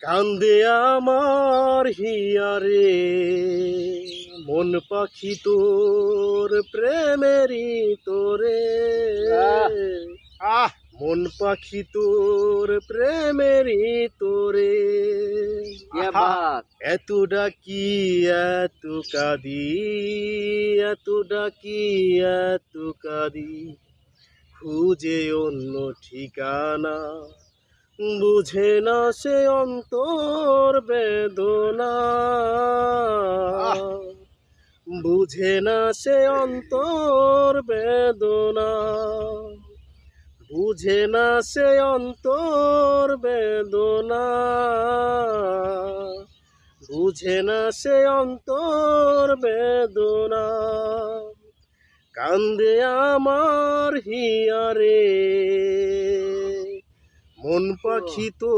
কান্দে আমার হিয়ারে মন পাখি তোর প্রেমেরই তোরে মন পাখি তোর প্রেমেরই তোরে এত ডাকি এত কাঁদি এত ডাকি এত কাঁদি খুঁজে অন্য ঠিকানা বুঝে না সে অন্তর বেদনা বুঝে না সে অন্তর বেদনা বুঝে না সে অন্তর বেদনা বুঝে না সে অন্তর বেদনা কান্দে আমার হিয়ারে মন পাখি তো